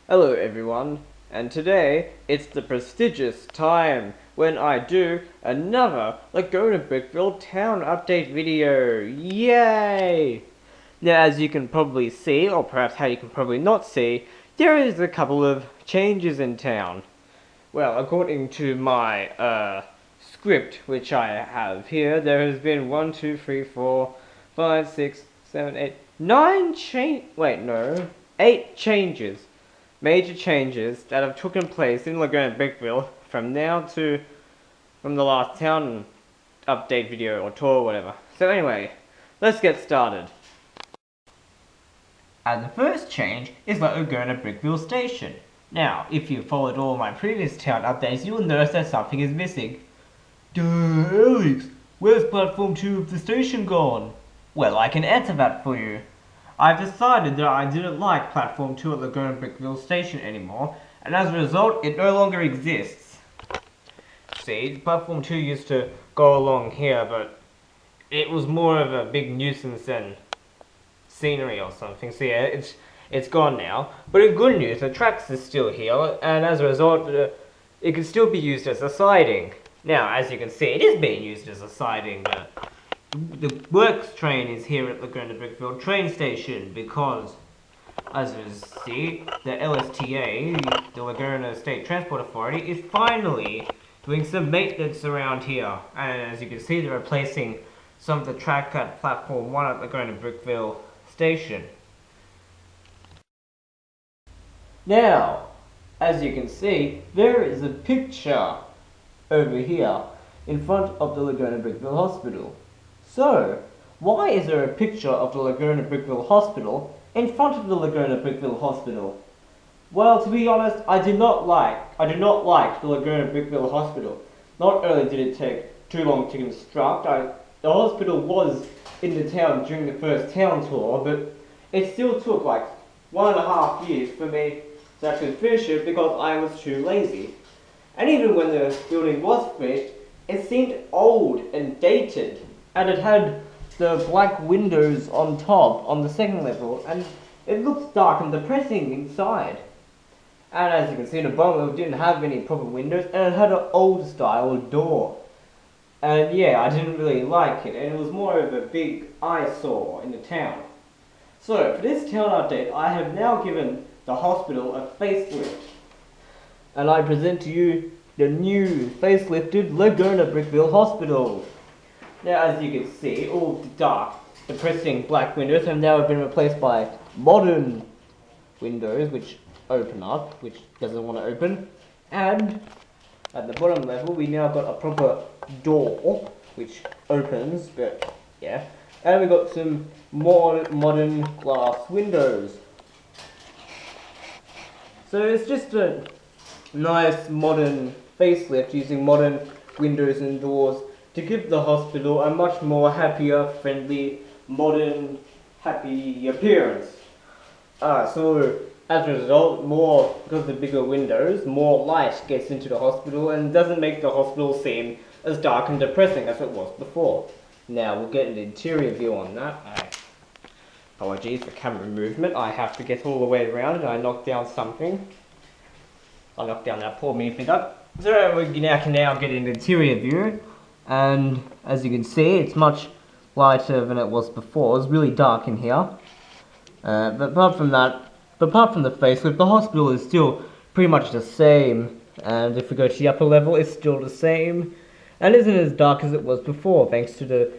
Hello everyone, and today it's the prestigious time when I do another Legona Brickville town update video. Yay! Now as you can probably see, or perhaps how you can probably not see, there is a couple of changes in town. Well, according to my script, which I have here, there has been 1, 2, 3, 4, 5, 6, 7, 8, 9 8 changes. Major changes that have taken place in Legona Brickville from the last town update video or tour or whatever. So anyway, let's get started. And the first change is Legona Brickville Station. Now, if you followed all my previous town updates, you will notice that something is missing. Duh, Alex, where's platform 2 of the station gone? Well, I can answer that for you. I've decided that I didn't like Platform 2 at Legona Brickville Station anymore, and as a result, it no longer exists. See, Platform 2 used to go along here, but it was more of a big nuisance than scenery or something. So yeah, it's gone now. But in good news, the tracks are still here, and as a result, it can still be used as a siding. Now, as you can see, it is being used as a siding. The works train is here at Legona Brickville train station because, as you see, the LSTA, the Legona State Transport Authority, is finally doing some maintenance around here. And as you can see, they're replacing some of the track at platform 1 at Legona Brickville station. Now, as you can see, there is a picture over here in front of the Legona Brickville Hospital. So, why is there a picture of the Legona Brickville Hospital in front of the Legona Brickville Hospital? Well, to be honest, I do not like the Legona Brickville Hospital. Not only did it take too long to construct, the hospital was in the town during the first town tour, but it still took like 1.5 years for me to actually finish it because I was too lazy. And even when the building was finished, it seemed old and dated. And it had the black windows on top, on the second level, and it looked dark and depressing inside. And as you can see, the bottom level didn't have any proper windows, and it had an old style door. And yeah, I didn't really like it, and it was more of a big eyesore in the town. So, for this town update, I have now given the hospital a facelift. And I present to you the new facelifted Legona Brickville Hospital. Now, as you can see, all the dark, depressing black windows have now been replaced by modern windows, which open up, which doesn't want to open. And at the bottom level, we now got a proper door, which opens, but yeah. And we got some more modern glass windows. So it's just a nice modern facelift using modern windows and doors to give the hospital a much more happier, friendly, modern, happy appearance. So as a result, because of the bigger windows, more light gets into the hospital and doesn't make the hospital seem as dark and depressing as it was before. Now we'll get an interior view on that. Apologies for camera movement, I have to get all the way around and I knocked down something. I knocked down that poor minifigure. So we can now get an interior view. And as you can see, it's much lighter than it was before. It's really dark in here. But apart from the facelift, the hospital is still pretty much the same. And if we go to the upper level, it's still the same. And isn't as dark as it was before, thanks to the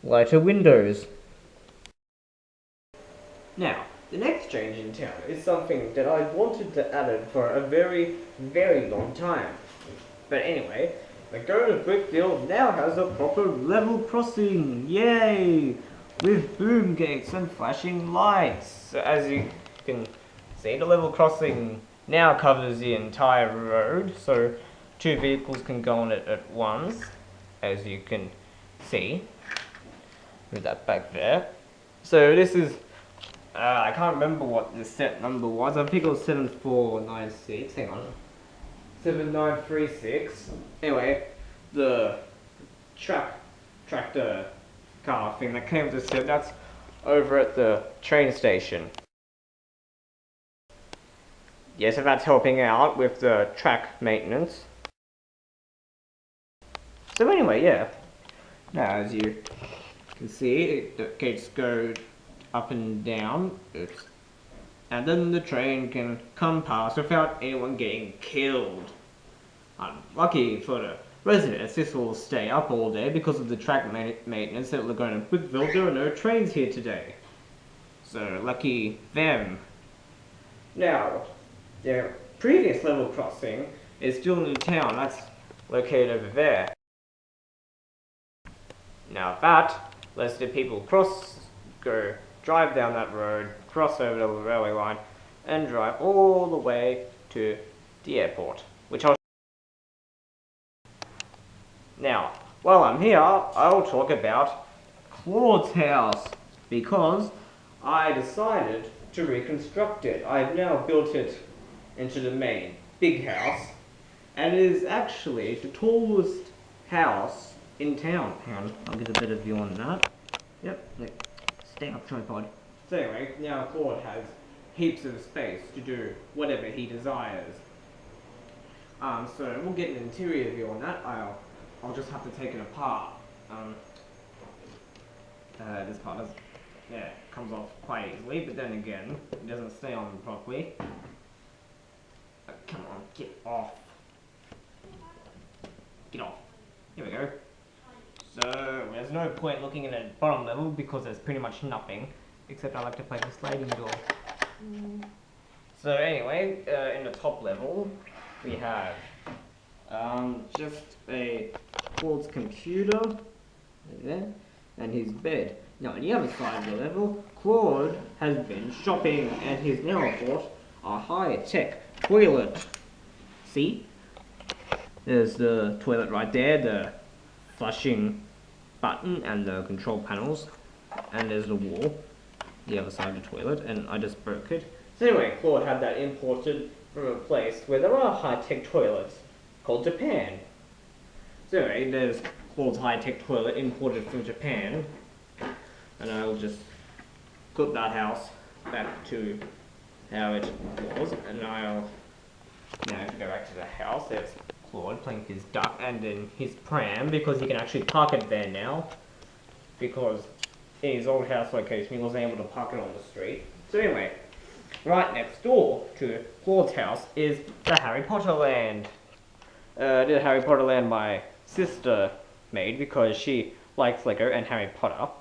lighter windows. Now, the next change in town is something that I wanted to add it for a very, very long time. But anyway, Legona Brickville now has a proper level crossing, yay! With boom gates and flashing lights. So as you can see, the level crossing now covers the entire road, so 2 vehicles can go on it at once, as you can see. Move that back there. So this is, I can't remember what the set number was. I think it was 7496, hang on. 7936. Anyway, the tractor car thing that came with the set, that's over at the train station. Yeah, so that's helping out with the track maintenance. So anyway, yeah. Now, as you can see, the gates go up and down. Oops. And then the train can come past without anyone getting killed. Lucky for the residents, this will stay up all day because of the track maintenance at Legona Brickville. There are no trains here today. So, lucky them. Now, the previous level crossing is still in the town. That's located over there. Now that lets the people drive down that road, cross over the railway line, and drive all the way to the airport, which I'll... Now, while I'm here, I'll talk about Claude's house, because I decided to reconstruct it. I've now built it into the main big house, and it is actually the tallest house in town. Hang on, I'll get a better view on that. Yep, stay up tripod. So anyway, now Claude has heaps of space to do whatever he desires. So we'll get an interior view on that. I'll just have to take it apart. This part does, yeah, comes off quite easily, but then again, it doesn't stay on properly. Come on, get off. Get off. Here we go. So, there's no point looking at the bottom level because there's pretty much nothing, except I like to play the sliding door. So anyway, in the top level, we have just a Claude's computer, there, and his bed. Now on the other side of the level, Claude has been shopping and he's now bought a high-tech toilet. See? There's the toilet right there, the flushing button and the control panels, and there's the wall, the other side of the toilet, and I just broke it. So anyway, Claude had that imported from a place where there are high-tech toilets, called Japan. So anyway, there's Claude's high-tech toilet imported from Japan, and I'll just put that house back to how it was, and now if we go back to the house, there's Claude playing his duck and in his pram, because he can actually park it there now, because in his old house location he wasn't able to park it on the street. So anyway, right next door to Claude's house is the Harry Potter land. The Harry Potter land my sister made because she likes Lego and Harry Potter.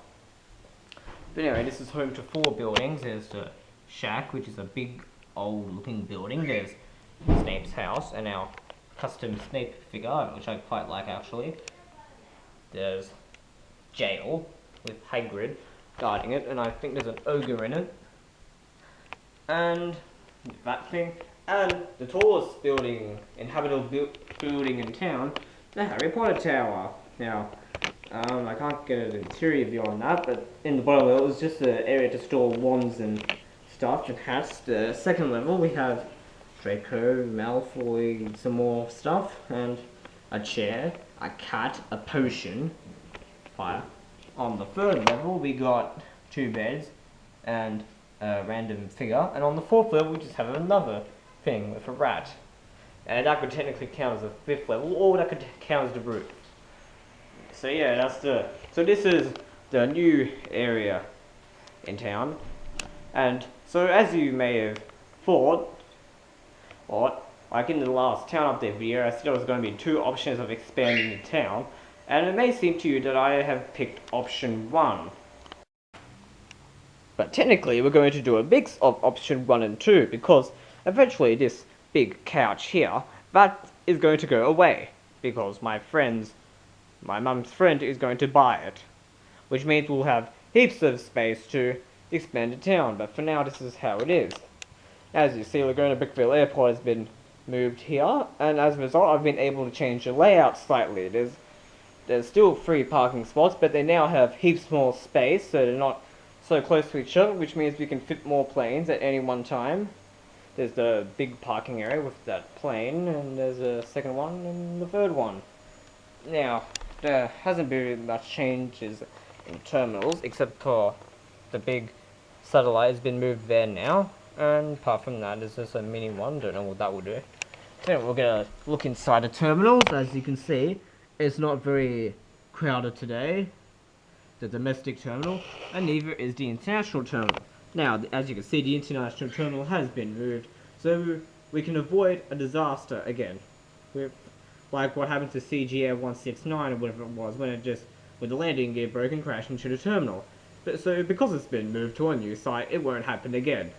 But anyway, this is home to 4 buildings. There's the shack, which is a big old looking building. There's Snape's house and our custom Snape figure, which I quite like actually. There's jail with Hagrid guarding it, and I think there's an ogre in it. And that thing, and the tallest building, inhabitable building in town, the Harry Potter Tower. Now, I can't get an interior view on that, but in the bottom level is just an area to store wands and stuff and hats. The second level we have Draco, Malfoy, some more stuff, and a chair, a cat, a potion, fire. On the third level we got 2 beds and a random figure, and on the 4th level we just have another thing with a rat. And that could technically count as a 5th level, or that could count as the roof. So yeah, so this is the new area in town. And so as you may have thought, like in the last town update video, I said there was going to be 2 options of expanding the town, and it may seem to you that I have picked option 1. But technically we're going to do a mix of option 1 and 2, because eventually this big couch here, that is going to go away, because my mum's friend is going to buy it, which means we'll have heaps of space to expand the town, but for now this is how it is. As you see, Legona Brickville Airport has been moved here, and as a result I've been able to change the layout slightly. There's still 3 parking spots, but they now have heaps more space, so they're not so close to each other, which means we can fit more planes at any one time. There's the big parking area with that plane, and there's a second one and the third one. Now, there hasn't been much changes in terminals, except for the big satellite has been moved there now. And apart from that, there's just a mini one. Don't know what that will do. So we're gonna look inside the terminals. As you can see, it's not very crowded today, the domestic terminal, and neither is the international terminal. Now, as you can see, the international terminal has been moved, so we can avoid a disaster again, like what happened to CGA 169 or whatever it was, when the landing gear broke and crashed into the terminal. But so because it's been moved to a new site, it won't happen again.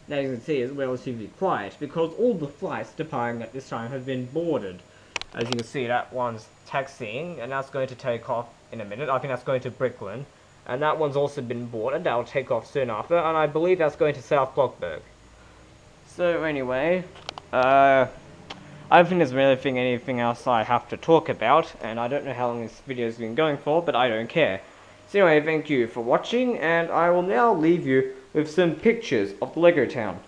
Now, as you can see, it's relatively quiet because all the flights departing at this time have been boarded. As you can see, that one's taxiing, and that's going to take off in a minute. I think that's going to Brickville, and that one's also been boarded. That'll take off soon after, and I believe that's going to South Blockberg. So anyway, I don't think there's really anything else I have to talk about, and I don't know how long this video's been going for, but I don't care. So anyway, thank you for watching, and I will now leave you with some pictures of the Lego Town.